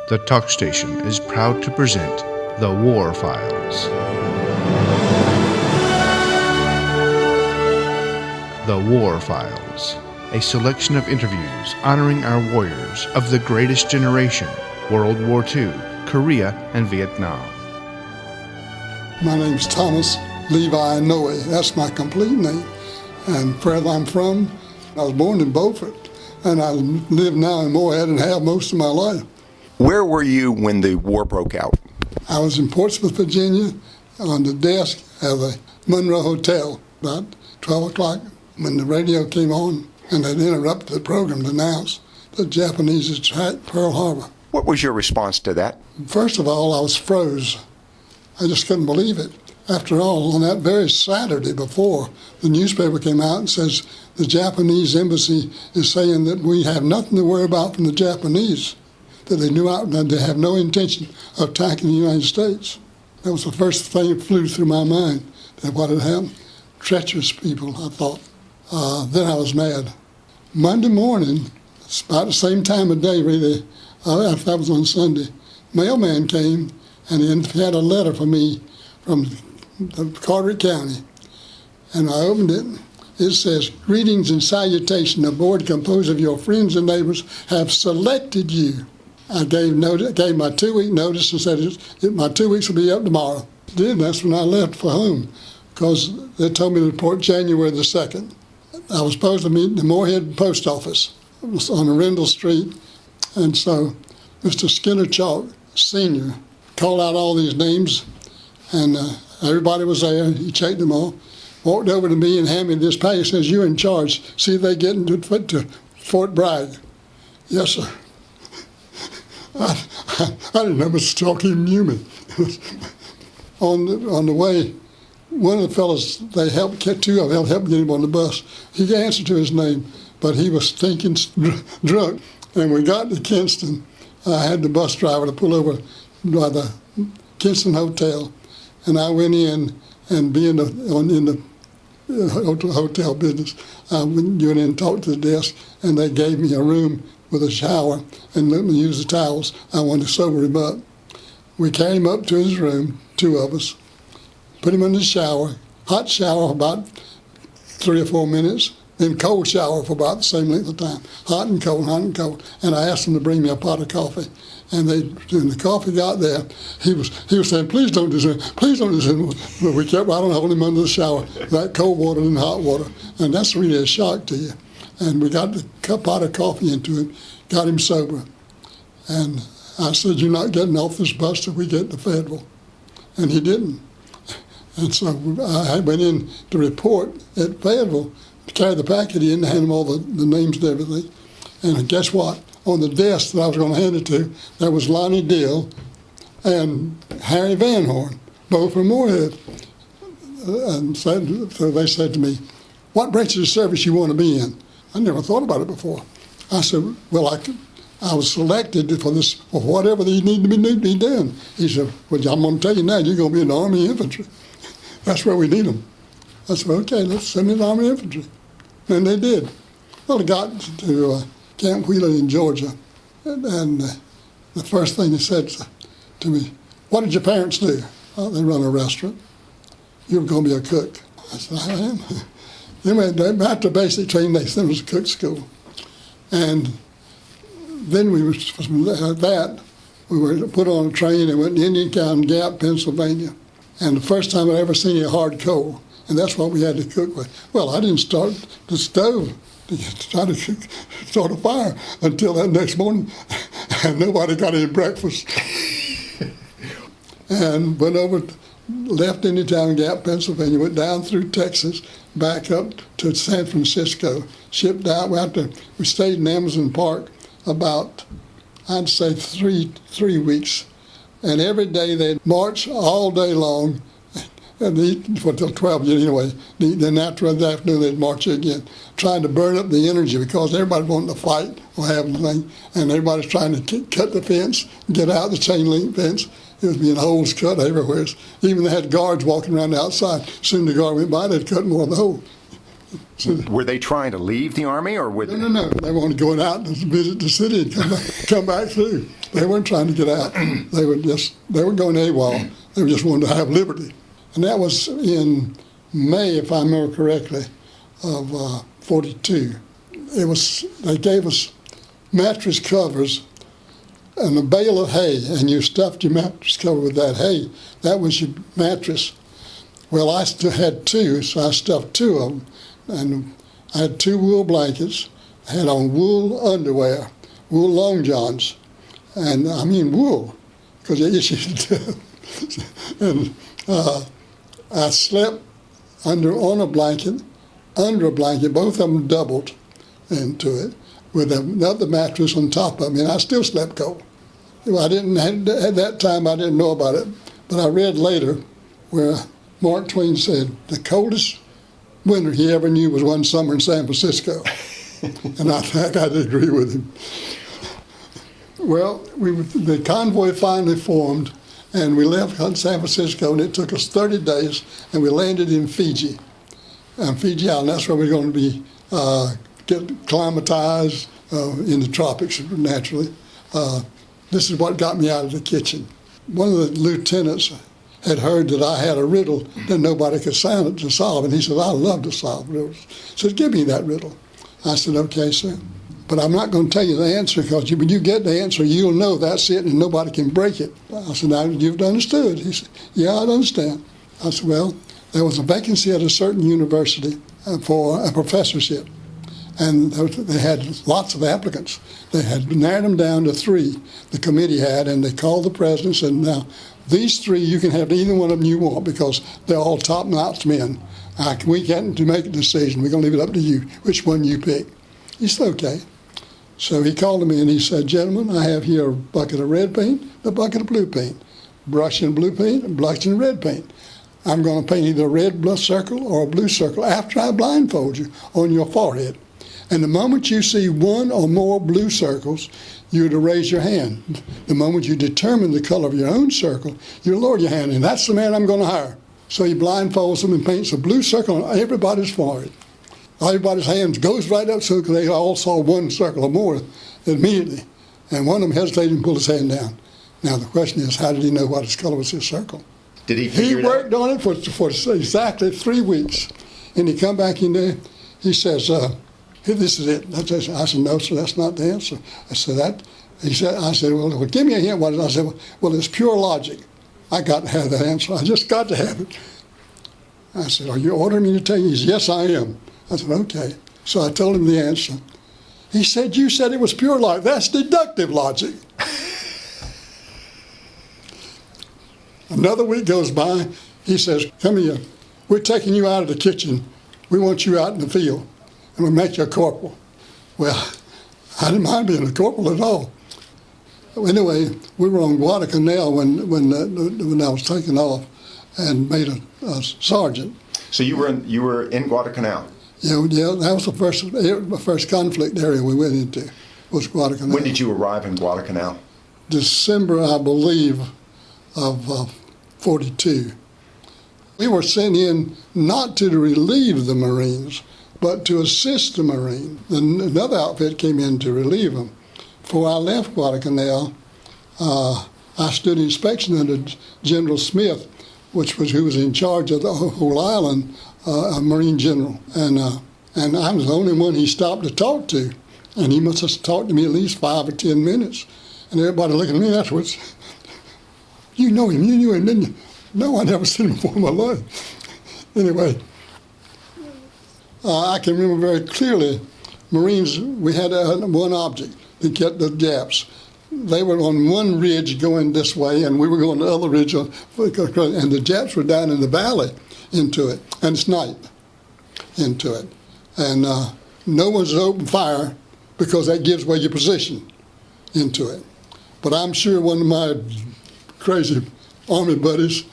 the talk station is proud to present The War Files. The War Files, a selection of interviews honoring our warriors of the greatest generation, World War II, Korea, and Vietnam. My name's Thomas Levi Noe. That's my complete name. And where I'm from, I was born in Beaufort, and I live now in Morehead and have most of my life. Where were you when the war broke out? I was in Portsmouth, Virginia, on the desk of the Monroe Hotel about 12 o'clock when the radio came on, and they'd interrupted the program to announce the Japanese had attacked Pearl Harbor. What was your response to that? First of all, I was froze. I just couldn't believe it. After all, on that very Saturday before, the newspaper came out and says the Japanese embassy is saying that we have nothing to worry about from the Japanese, that they knew out that they have no intention of attacking the United States. That was the first thing that flew through my mind, that what had happened. Treacherous people, I thought. Then I was mad. Monday morning, it's about the same time of day, really, that was on Sunday, mailman came and he had a letter for me from Carteret County. And I opened it. It says, "Greetings and salutation. A board composed of your friends and neighbors have selected you." I gave my 2-week notice and said my 2 weeks will be up tomorrow. Then that's when I left for home, because they told me to report January the 2nd. I was supposed to meet in the Morehead Post Office. It was on Arundel Street. And so Mr. Skinner Chalk, Sr., called out all these names, and everybody was there. He checked them all, walked over to me and handed me this package. Says, "You're in charge. See if they get to Fort Bragg." Yes, sir. I didn't know Mr. Chalk even knew me. On the way, one of the fellows, they helped get two of them, helped get him on the bus. He answered to his name, but he was thinking drunk. And we got to Kinston. I had the bus driver to pull over by the Kinston Hotel, and I went in, and being in the hotel business, I went in and talked to the desk, and they gave me a room with a shower and let me use the towels. I wanted to sober him up. We carried him up to his room, two of us, put him in the shower, hot shower for about 3 or 4 minutes, then cold shower for about the same length of time, hot and cold, hot and cold. And I asked them to bring me a pot of coffee. And when the coffee got there, he was saying, "Please don't do this, please don't do this." But we kept right on holding him under the shower, that cold water and hot water. And that's really a shock to you. And we got the pot of coffee into him, got him sober. And I said, "You're not getting off this bus till we get to Fayetteville." And he didn't. And so I went in to report at Fayetteville, to carry the packet in, hand them all the names and everything. And guess what? On the desk that I was going to hand it to, there was Lonnie Dill and Harry Van Horn, both from Morehead. And so they said to me, "What branch of the service you want to be in?" I never thought about it before. I said, "Well, I was selected for this, for whatever they need to be done." He said, "Well, I'm going to tell you now, you're going to be in the Army Infantry. That's where we need them." I said, "Okay, let's send me in the Army Infantry." And they did. Well, I got to Camp Wheeler in Georgia, and the first thing they said to me, "What did your parents do?" "Oh, they run a restaurant." "You're going to be a cook." I said, "I am." Then after basic training, they sent us to cook school. And then we were put on a train and went to Indiantown Gap, Pennsylvania. And the first time I'd ever seen a hard coal. And that's what we had to cook with. Well, I didn't start the stove to try to start a fire until that next morning, and nobody got any breakfast. And went over, left Indiantown Gap, Pennsylvania, went down through Texas, back up to San Francisco, shipped out. We stayed in Amazon Park about, I'd say, three weeks. And every day they'd march all day long, and eat until 12 anyway. Then after the afternoon, they'd march again, trying to burn up the energy because everybody wanted to fight or have anything, and everybody's trying to cut the fence, get out the chain link fence. It was being holes cut everywhere. Even they had guards walking around the outside. Soon the guard went by, they'd cut more of the hole. So, were they trying to leave the Army, or were No. They wanted to go out and visit the city and come back through. They weren't trying to get out. They were going AWOL. They just wanted to have liberty. And that was in May, if I remember correctly, of 42. They gave us mattress covers and a bale of hay, and you stuffed your mattress cover with that hay. That was your mattress. Well, I still had two, so I stuffed two of them. And I had two wool blankets. I had on wool underwear, wool long johns. And I mean wool, because they issued to. And I slept on a blanket, under a blanket, both of them doubled into it, with another mattress on top of me, and I still slept cold. At that time, I didn't know about it, but I read later where Mark Twain said the coldest winter he ever knew was one summer in San Francisco, and I think I'd agree with him. Well, the convoy finally formed, and we left San Francisco, and it took us 30 days, and we landed in Fiji. And Fiji Island, that's where we're going to be get acclimatized in the tropics, naturally. This is what got me out of the kitchen. One of the lieutenants had heard that I had a riddle that nobody could solve, and he said, I love to solve riddles. He said, give me that riddle. I said, okay, sir. But I'm not going to tell you the answer, because when you get the answer, you'll know that's it, and nobody can break it. I said, now you've understood. He said, yeah, I understand. I said, well, there was a vacancy at a certain university for a professorship, and they had lots of applicants. They had narrowed them down to 3, the committee had, and they called the president and said, now, these 3, you can have either one of them you want, because they're all top-notch men. We can't make a decision. We're going to leave it up to you, which one you pick. He said, okay. So he called me and he said, gentlemen, I have here a bucket of red paint, a bucket of blue paint, brush and blue paint, and brush and red paint. I'm going to paint either a red blue circle or a blue circle after I blindfold you on your forehead. And the moment you see one or more blue circles, you're to raise your hand. The moment you determine the color of your own circle, you lower your hand, and that's the man I'm going to hire. So he blindfolds them and paints a blue circle on everybody's forehead. Everybody's hands goes right up, so they all saw one circle or more immediately. And one of them hesitated and pulled his hand down. Now the question is, how did he know what his color was his circle? Did he figure it out? He worked on it for exactly 3 weeks. And he come back in there, he says, this is it. I said, no, sir, that's not the answer. I said, well, give me a hint. What is it? I said, well, it's pure logic. I got to have that answer. I just got to have it. I said, are you ordering me to tell you? He said, yes, I am. I said, okay. So I told him the answer. He said, you said it was pure logic. That's deductive logic. Another week goes by. He says, come here. We're taking you out of the kitchen. We want you out in the field, and we'll make you a corporal. Well, I didn't mind being a corporal at all. Anyway, we were on Guadalcanal when I was taken off and made a sergeant. So you were in Guadalcanal? Yeah, that was the first conflict area we went into, was Guadalcanal. When did you arrive in Guadalcanal? December, I believe, of 42. We were sent in not to relieve the Marines, but to assist the Marines. Another outfit came in to relieve them. Before I left Guadalcanal, I stood inspection under General Smith, who was in charge of the whole island, a Marine general. And I was the only one he stopped to talk to. And he must have talked to me at least 5 or 10 minutes. And everybody looking at me afterwards, you know him, you knew him, didn't you? No, I never seen him before in my life. Anyway, I can remember very clearly, Marines, we had one object to get the Japs. They were on one ridge going this way, and we were going the other ridge, and the Japs were down in the valley into it, and snipe into it. And no one's open fire, because that gives away your position into it. But I'm sure one of my crazy Army buddies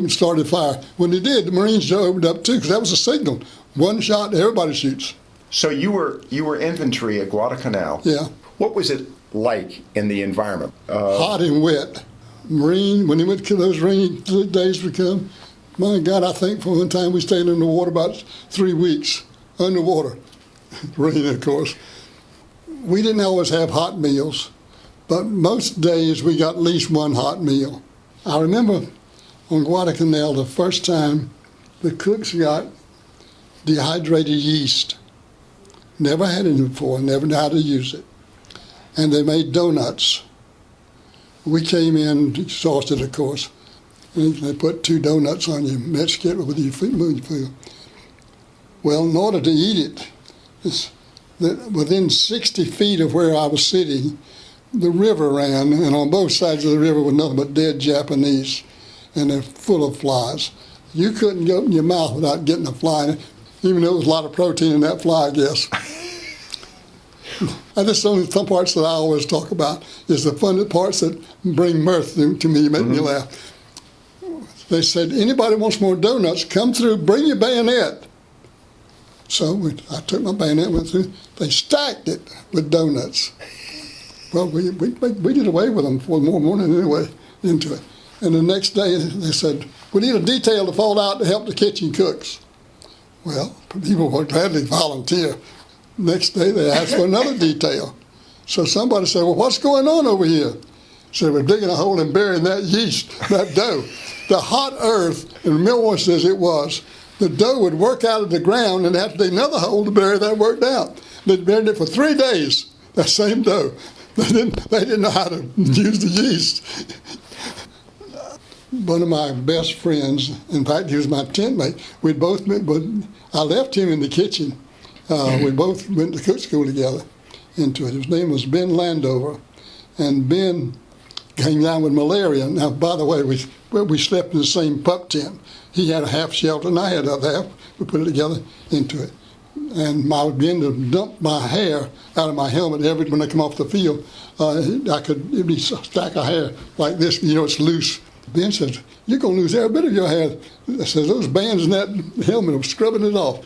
started fire. When they did, the Marines opened up too, because that was a signal. One shot, everybody shoots. So you were infantry at Guadalcanal. Yeah. What was it like in the environment? Hot and wet. Marine, when those rainy days would come, my God, I think for one time we stayed in the water about 3 weeks, underwater. Rain, of course. We didn't always have hot meals, But most days we got at least one hot meal. I remember on Guadalcanal the first time the cooks got dehydrated yeast. Never had it before, never knew how to use it. And they made donuts. We came in, exhausted of course, and they put 2 donuts on your Mexican with your food. Well, in order to eat it, within 60 feet of where I was sitting, the river ran, and on both sides of the river was nothing but dead Japanese, and they're full of flies. You couldn't open your mouth without getting a fly in it, even though there was a lot of protein in that fly, I guess. And that's only some parts that I always talk about, is the fun parts that bring mirth to me, make me laugh. They said, anybody wants more donuts, come through, bring your bayonet. So I took my bayonet, went through, they stacked it with donuts. Well, we did away with them for more morning anyway, into it. And the next day they said, we need a detail to fall out to help the kitchen cooks. Well, people would gladly volunteer. Next day they asked for another detail. So somebody said, well, what's going on over here? So we're digging a hole and burying that yeast, that dough. The hot earth, and Millwall says it was, the dough would work out of the ground and have to dig another hole to bury that worked out. They buried it for 3 days, that same dough. They didn't know how to use the yeast. One of my best friends, in fact, he was my tent mate. We'd both met, but I left him in the kitchen. We both went to cook school together into it. His name was Ben Landover. And Ben came down with malaria. Now, by the way, we slept in the same pup tent. He had a half shelter and I had the other half. We put it together into it. And I would begin to dump my hair out of my helmet when I come off the field. It'd be a stack of hair like this, it's loose. Ben says, you're going to lose every bit of your hair. I says, those bands in that helmet are scrubbing it off.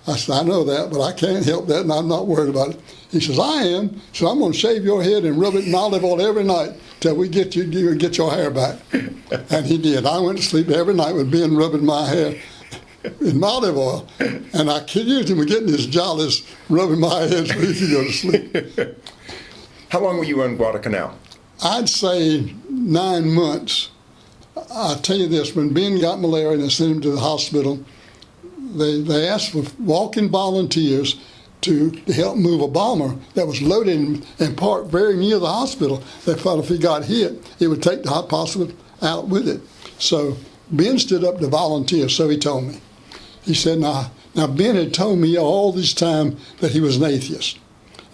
I said, I know that, but I can't help that, and I'm not worried about it. He says, I am. So I'm going to shave your head and rub it in olive oil every night till we get your hair back. And he did. I went to sleep every night with Ben rubbing my hair in olive oil. And I accused him of getting his jollies rubbing my head so he could go to sleep. How long were you in Guadalcanal? I'd say 9 months. I'll tell you this, when Ben got malaria and they sent him to the hospital, they asked for walk-in volunteers to help move a bomber that was loaded and parked very near the hospital. They thought if he got hit, it would take the hospital out with it. So Ben stood up to volunteer, so he told me. He said, now Ben had told me all this time that he was an atheist,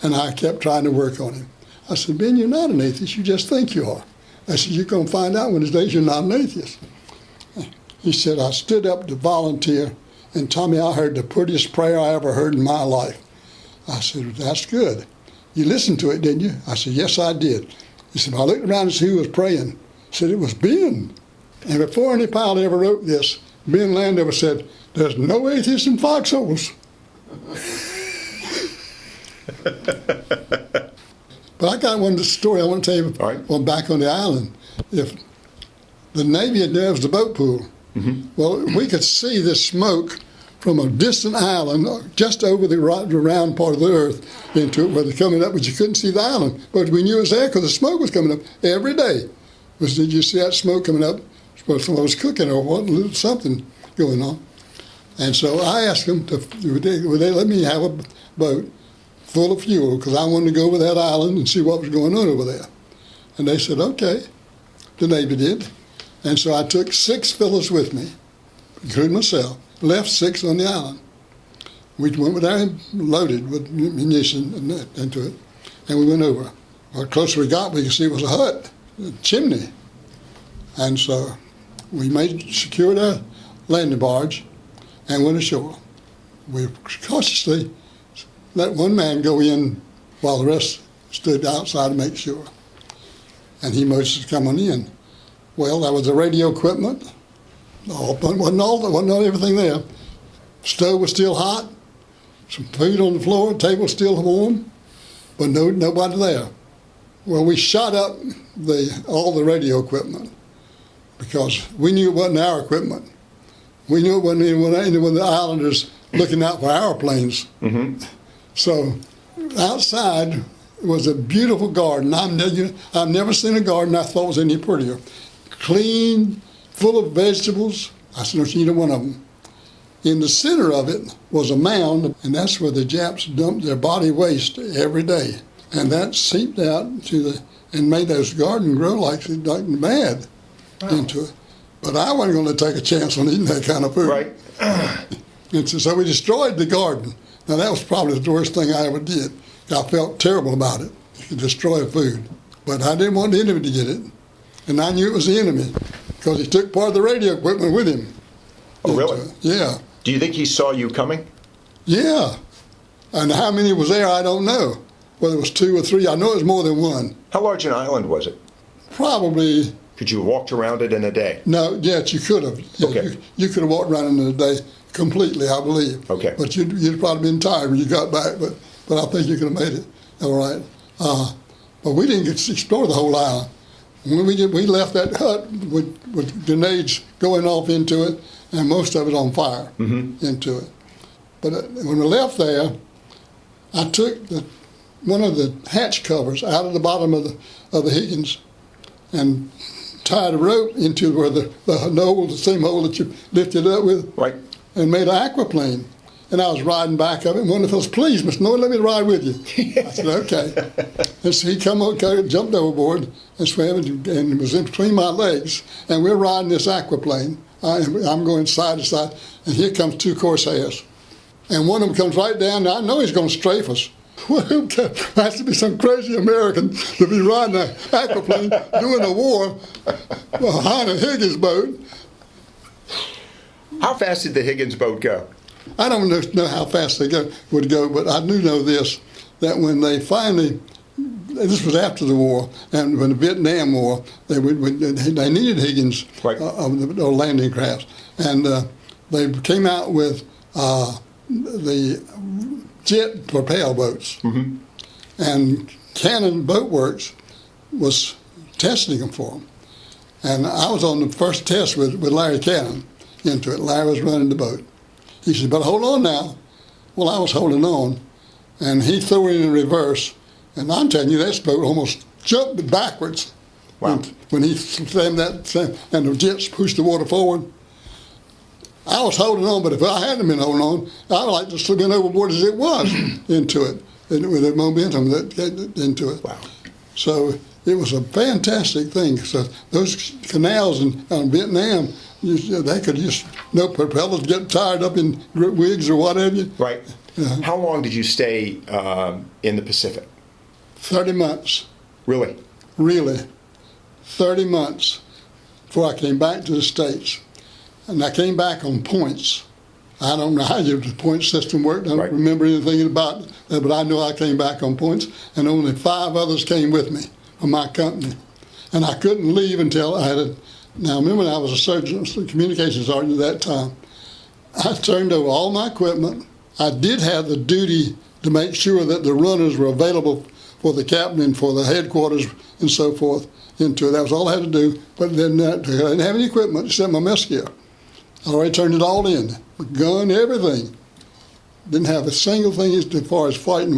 and I kept trying to work on him. I said, Ben, you're not an atheist, you just think you are. I said, you're going to find out one of these days you're not an atheist. He said, I stood up to volunteer, and Tommy, I heard the prettiest prayer I ever heard in my life. I said, that's good. You listened to it, didn't you? I said, yes, I did. He said, I looked around to see who was praying. He said, it was Ben. And before any pilot ever wrote this, Ben Landover said, there's no atheists in foxholes. But I got one story I want to tell you. All right. Well, back on the island. If the Navy had there was the boat pool. Mm-hmm. Well, we could see this smoke from a distant island just over the round part of the earth into it where they're coming up, but you couldn't see the island. But we knew it was there because the smoke was coming up every day. Did you see that smoke coming up? Someone was cooking or what, something going on. And so I asked them, would they let me have a boat full of fuel because I wanted to go over that island and see what was going on over there. And they said, okay. The Navy did. And so I took 6 fellows with me, including myself, left 6 on the island. We went there loaded with munition into it, and we went over. The closer we got, we could see it was a hut, a chimney. And so we secured our landing barge and went ashore. We cautiously let one man go in while the rest stood outside to make sure. And he motioned to come on in. Well, there was the radio equipment. Wasn't everything there. Stove was still hot. Some food on the floor. Table still warm. But nobody there. Well, we shot up all the radio equipment because we knew it wasn't our equipment. We knew it wasn't anyone of the islanders looking out for our planes. Mm-hmm. So outside, It was a beautiful garden. I've never seen a garden I thought was any prettier. Clean, full of vegetables. I've never seen either one of them. In the center of it was a mound, and that's where the Japs dumped their body waste every day. And that seeped out and made those gardens grow like mad into it. But I wasn't going to take a chance on eating that kind of food. Right. And so we destroyed the garden. Now that was probably the worst thing I ever did. I felt terrible about it, to destroy food. But I didn't want the enemy to get it. And I knew it was the enemy because he took part of the radio equipment with him. Oh, really? Yeah. Do you think he saw you coming? Yeah. And how many was there, I don't know. Whether it was 2 or 3, I know it was more than one. How large an island was it? Probably. Could you have walked around it in a day? No, yes, you could have. Yeah, Okay. You could have walked around in a day completely, I believe. Okay. But you'd probably been tired when you got back, but I think you could have made it. All right. But we didn't get to explore the whole island. When we left that hut with grenades going off into it, and most of it on fire into it. But when we left there, I took one of the hatch covers out of the bottom of the Higgins and tied a rope into where the hole, the same hole that you lifted up with, Right. and made an aquaplane. And I was riding back of it, and one of the fellows, please, Mr. Noe, let me ride with you. I said, okay. And so he jumped overboard and swam, and it was in between my legs, and we're riding this aquaplane. I'm going side to side, and here comes 2 Corsairs. And one of them comes right down, and I know he's going to strafe us. Well, there has to be some crazy American to be riding an aquaplane doing a war behind a Higgins boat. How fast did the Higgins boat go? I don't know how fast they would go, but I do know this, that when they finally, this was after the war, and when the Vietnam War, they needed Higgins Right. or landing crafts, and they came out with the jet propel boats, and Cannon Boat Works was testing them for them, and I was on the first test with Larry Cannon into it. Larry was running the boat. He said, but hold on now. Well, I was holding on, and he threw it in reverse, and I'm telling you, that boat almost jumped backwards. Wow. When he slammed that, and the jets pushed the water forward. I was holding on, but if I hadn't been holding on, I would like to slip in overboard as it was into it, with the momentum that into it. Wow. So it was a fantastic thing. So those canals in Vietnam, they could just, no propellers, get tied up in wigs or whatever. Right. How long did you stay in the Pacific? 30 months. Really? Really. 30 months before I came back to the States. And I came back on points. I don't know how the point system worked. I don't remember anything about it, but I know I came back on points, and only 5 others came with me from my company. And I couldn't leave until I had now remember I was a surgeon, communications sergeant at that time. I turned over all my equipment. I did have the duty to make sure that the runners were available for the captain and for the headquarters and so forth into it. That was all I had to do, but then I didn't have any equipment except my mess gear. I already turned it all in, the gun, everything. Didn't have a single thing as far as fighting,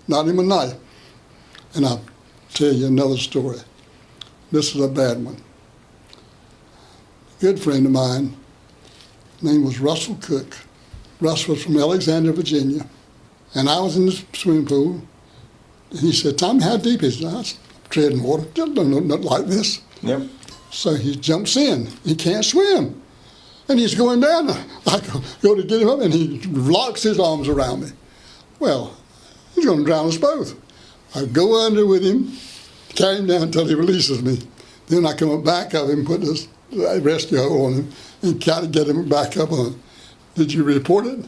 not even a knife. And I'll tell you another story. This is a bad one. A good friend of mine, his name was Russell Cook. Russ was from Alexandria, Virginia. And I was in the swimming pool. And he said, Tommy, how deep is it? I was treading water. Just don't know nothing like this. Yep. So he jumps in. He can't swim. And he's going down. I go to get him up, and he locks his arms around me. Well, he's going to drown us both. I go under with him, carry him down until he releases me. Then I come up back of him, put this rescue hole on him, and try to get him back up on. Did you report it?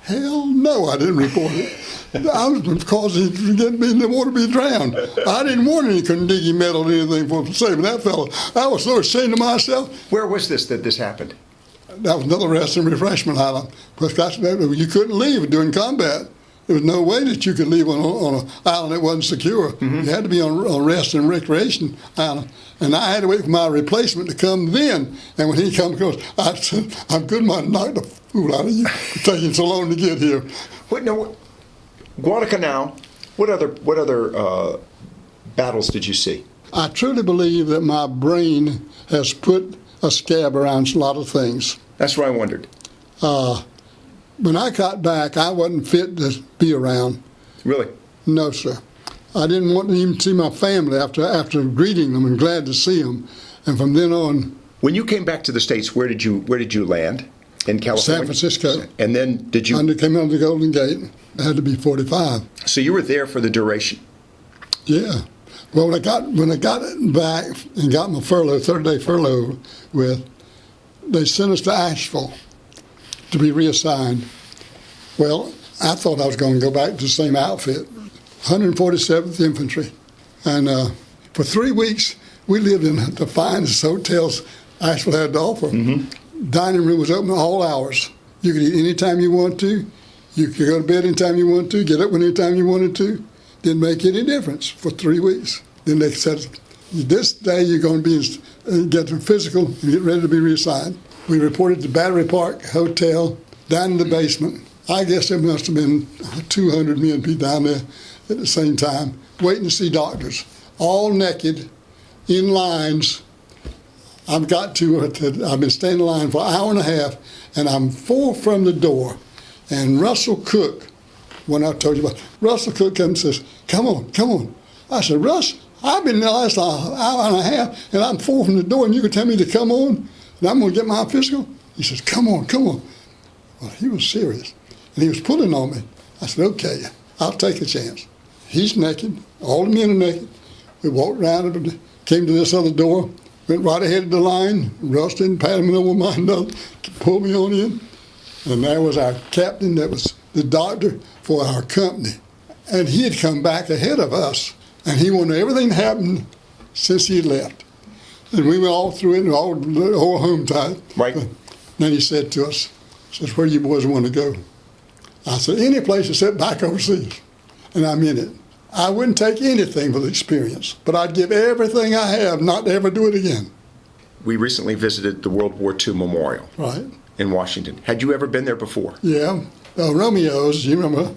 Hell no, I didn't report it. I was causing him to get me in the water to be drowned. I didn't want any Carnegie medal or anything for saving that fellow. I was so ashamed of myself. Where was this that this happened? That was another rest and refreshment island. Because you couldn't leave during combat. There was no way that you could leave on an island that wasn't secure. Mm-hmm. You had to be on rest and recreation island. And I had to wait for my replacement to come then. And when he comes, I said, I'm good man, knock the fool out of you for taking so long to get here. Wait, no, Guadalcanal, What other battles did you see? I truly believe that my brain has put a scab around a lot of things. That's what I wondered. When I got back, I wasn't fit to be around. Really? No, sir. I didn't want to even see my family after greeting them and glad to see them. And from then on. When you came back to the States, where did you land? In California? San Francisco. And then did you? Came under the Golden Gate. I had to be 45. So you were there for the duration? Yeah. Well, when I got back and got my furlough, 30-day furlough they sent us to Asheville to be reassigned. Well, I thought I was going to go back to the same outfit, 147th Infantry. And for 3 weeks, we lived in the finest hotels Asheville had to offer. Mm-hmm. Dining room was open all hours. You could eat anytime you want to. You could go to bed anytime you wanted to, get up anytime you wanted to. Didn't make any difference for 3 weeks. Then they said, this day you're going to be get the physical and get ready to be reassigned. We reported to Battery Park Hotel, down in the basement. I guess there must have been 200 men be down there at the same time, waiting to see doctors, all naked, in lines. I've been standing in line for an hour and a half, and I'm 4 from the door. And Russell Cook, when I told you about, Russell Cook comes and says, come on. I said, Russ, I've been there the last hour and a half, and I'm 4 from the door, and you can tell me to come on, and I'm going to get my physical? He says, come on. Well, he was serious, and he was pulling on me. I said, okay, I'll take a chance. He's naked. All the men are naked. We walked around and came to this other door, went right ahead of the line. Russ didn't pat him over my nose, pulled me on in. And there was our captain that was the doctor for our company. And he had come back ahead of us, and he wanted everything to happen since he left. And we went all through it, and all the whole home time. Right. Then he said to us, where do you boys want to go? I said, any place except back overseas. And I meant it. I wouldn't take anything for the experience, but I'd give everything I have not to ever do it again. We recently visited the World War II Memorial. Right. In Washington. Had you ever been there before? Yeah. Romeo's, you remember?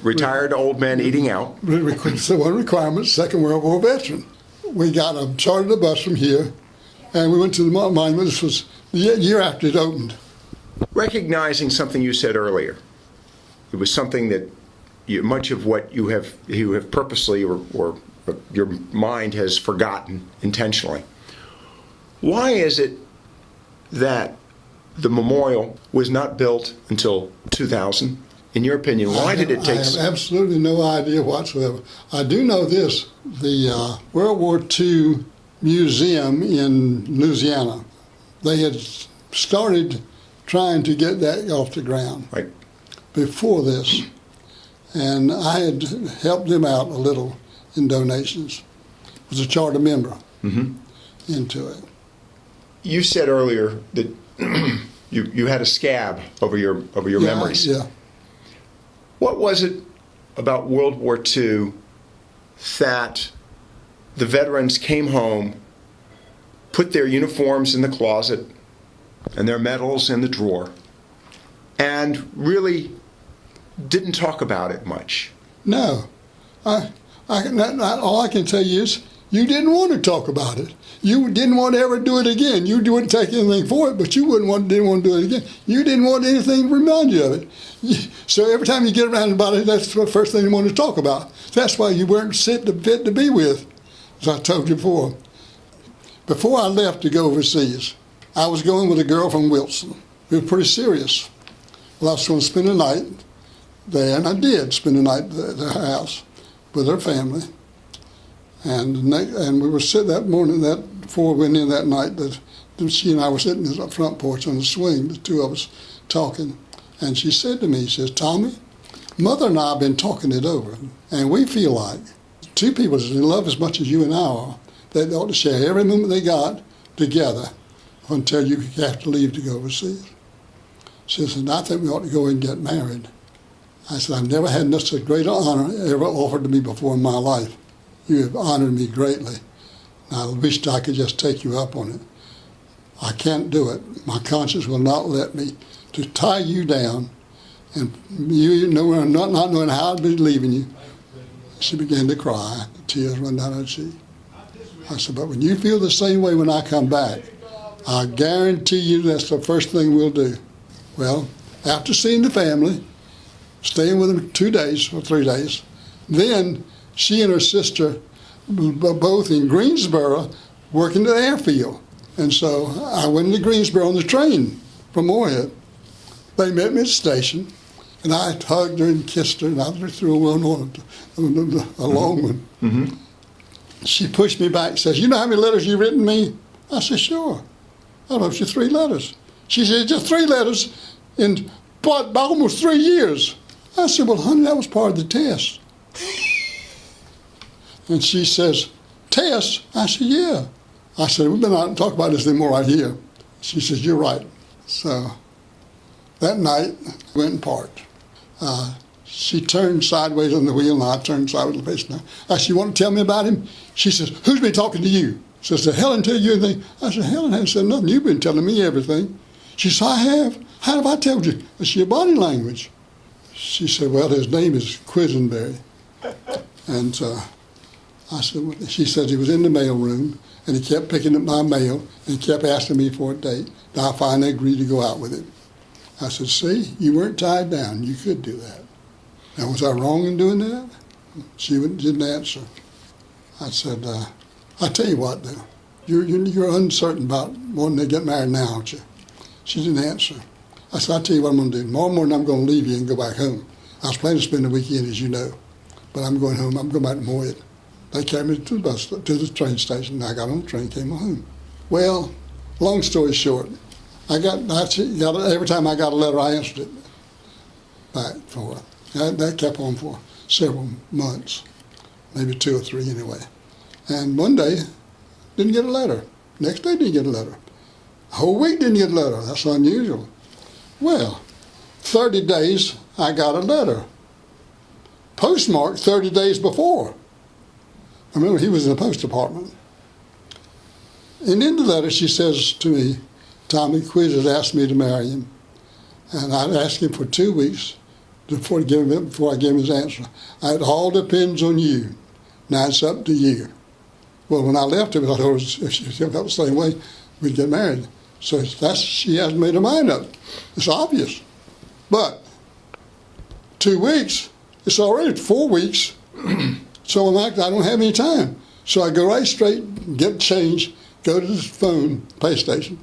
Retired old men eating out. So one requirement, Second World War veteran. We chartered a bus from here, and we went to the monument. This was the year after it opened. Recognizing something you said earlier, it was something that much of what you have purposely or your mind has forgotten intentionally. Why is it that the memorial was not built until 2000? In your opinion, why did it take? I have absolutely no idea whatsoever. I do know this: the World War II Museum in Louisiana, they had started trying to get that off the ground right before this, and I had helped them out a little in donations. Was a charter member into it. You said earlier that you had a scab over your memories. Yeah. What was it about World War II that the veterans came home, put their uniforms in the closet and their medals in the drawer, and really didn't talk about it much? No. All I can tell you is you didn't want to talk about it. You didn't want to ever do it again. You wouldn't take anything for it, but you didn't want to do it again. You didn't want anything to remind you of it. So every time you get around about it, that's the first thing you want to talk about. That's why you weren't fit to be with, as I told you before. Before I left to go overseas, I was going with a girl from Wilson. We were pretty serious. Well, I was going to spend the night there, and I did spend the night at their house with her family. And we were sitting that morning, before we went in that night, that she and I were sitting in the front porch on the swing, the two of us talking. And she said to me, she says, Tommy, Mother and I have been talking it over, and we feel like two people that love as much as you and I are, they ought to share every moment they got together until you have to leave to go overseas. She said, I think we ought to go and get married. I said, I've never had such a great honor ever offered to me before in my life. You have honored me greatly. I wished I could just take you up on it. I can't do it. My conscience will not let me to tie you down, and you know, not knowing how I'd be leaving you. She began to cry. The tears run down her cheek. I said, but when you feel the same way when I come back, I guarantee you that's the first thing we'll do. Well, after seeing the family, staying with them 2 days or 3 days, then she and her sister were both in Greensboro working the airfield. And so I went to Greensboro on the train from Moorhead. They met me at the station, and I hugged her and kissed her, and I threw one on a long one. Mm-hmm. She pushed me back and says, you know how many letters you've written me? I said, sure. I wrote you 3 letters. She said, just 3 letters in by almost 3 years. I said, well, honey, that was part of the test. And she says, test? I said, yeah. I said, we better not talk about this anymore right here. She says, you're right. So that night, we went and parked. She turned sideways on the wheel, and I turned sideways on the face. I said, you want to tell me about him? She says, who's been talking to you? She said, Helen tell you anything? I said, Helen hasn't said nothing. You've been telling me everything. She said, I have. How have I told you? It's your body language. She said, well, his name is Quisenberry. And I said, well, she said he was in the mail room, and he kept picking up my mail and kept asking me for a date. And I finally agreed to go out with him. I said, see, you weren't tied down. You could do that. Now, was I wrong in doing that? She didn't answer. I said, I tell you what, though, you're uncertain about wanting to get married now, aren't you? She didn't answer. I said, I'll tell you what I'm going to do. Tomorrow morning I'm going to leave you and go back home. I was planning to spend the weekend, as you know, but I'm going home. I'm going back to Moorhead. They carried me to the train station. I got on the train, came home. Well, long story short, every time I got a letter, I answered it back for her. That kept on for several months, maybe 2 or 3 anyway. And one day, didn't get a letter. Next day, didn't get a letter. A whole week didn't get a letter. That's unusual. Well, 30 days, I got a letter. Postmarked 30 days before. I remember he was in the post department. And in the letter, she says to me, Tommy Quiz has asked me to marry him. And I'd asked him for 2 weeks before I gave him his answer. It all depends on you. Now it's up to you. Well, when I left him, I thought if she felt the same way, we'd get married. So she hasn't made her mind up. It's obvious. But 2 weeks, it's already 4 weeks. So I'm like, I don't have any time. So I go right straight, get change, go to the phone, pay station,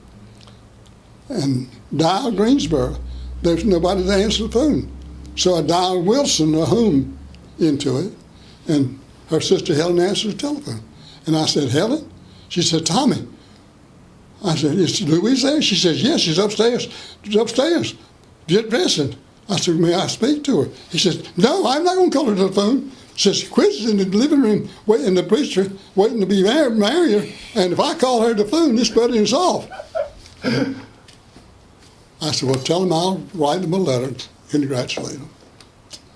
and dial Greensboro. There's nobody to answer the phone. So I dialed Wilson, the home, into it, and her sister Helen answered the telephone. And I said, Helen? She said, Tommy. I said, is Louise there? She says, yes, she's upstairs. She's upstairs. Get dressing. I said, may I speak to her? He says, no, I'm not going to call her to the phone. She says, Quiz is in the living room, waiting the preacher, waiting to be marry her, and if I call her to the phone, this wedding's off. I said, well, tell him I'll write him a letter and congratulate him.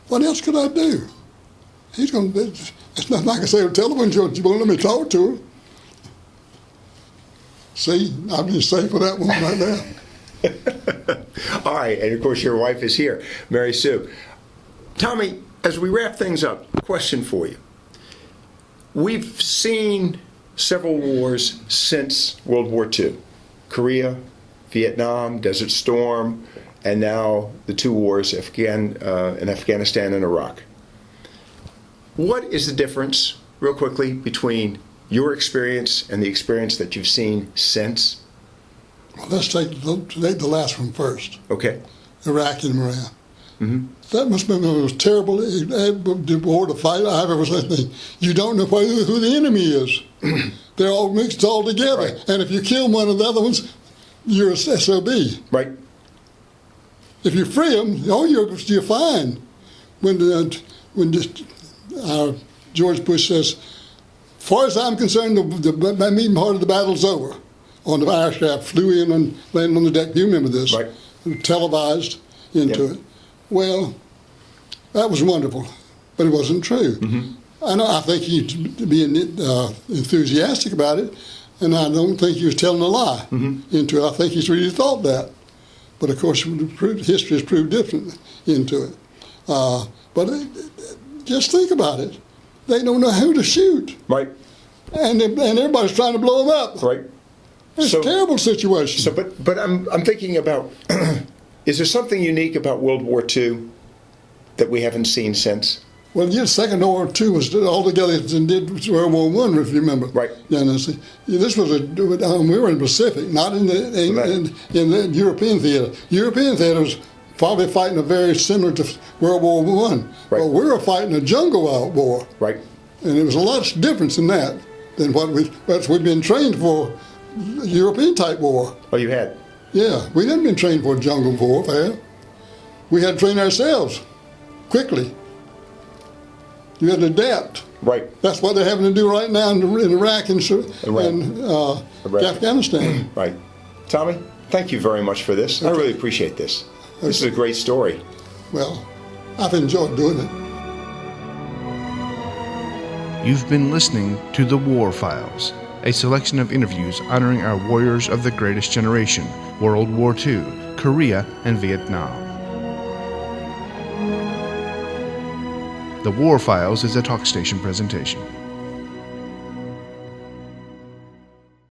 What else could I do? He's going to, it's not like I say, tell him you won't let me talk to her. See, I've been safe for that one right now. All right, and of course your wife is here, Mary Sue. Tommy, as we wrap things up, question for you. We've seen several wars since World War II. Korea, Vietnam, Desert Storm, and now the 2 wars in Afghanistan and Iraq. What is the difference, real quickly, between your experience and the experience that you've seen since? Well, let's take the last one first. Okay. Iraq and Iran. Mm-hmm. That must have been the most terrible war to fight I've ever seen. You don't know who the enemy is. They're all mixed all together. Right. And if you kill one of the other ones, you're a SOB. Right. If you free them, you're fine. George Bush says, as far as I'm concerned, the meeting part of the battle's over. On the aircraft, flew in and landed on the deck. You remember this? Right. Televised into it. Well, that was wonderful, but it wasn't true. Mm-hmm. I think he'd be enthusiastic about it, and I don't think he was telling a lie into it. I think he's really thought that. But, of course, history has proved different into it. But just think about it. they don't know who to shoot. Right. And everybody's trying to blow them up. Right. It's a terrible situation. So, but I'm thinking about, is there something unique about World War II that we haven't seen since? Well, yeah, Second World War II was altogether and did World War I, if you remember. Right. Yeah, and see, this was we were in the Pacific, not in the European theater. European theater was probably fighting a very similar to World War I. Right. But we were fighting a jungle out war. Right. And there was a lot of difference in that than what we'd been trained for, European type war. Oh, you had? Yeah, we hadn't been trained for a jungle warfare. We had to train ourselves quickly. You had to adapt. Right. That's what they're having to do right now in Iraq and Afghanistan. Right. Tommy, thank you very much for this. I really appreciate this. This is a great story. Well, I've enjoyed doing it. You've been listening to The War Files, a selection of interviews honoring our warriors of the greatest generation, World War II, Korea, and Vietnam. The War Files is a TalkStation presentation.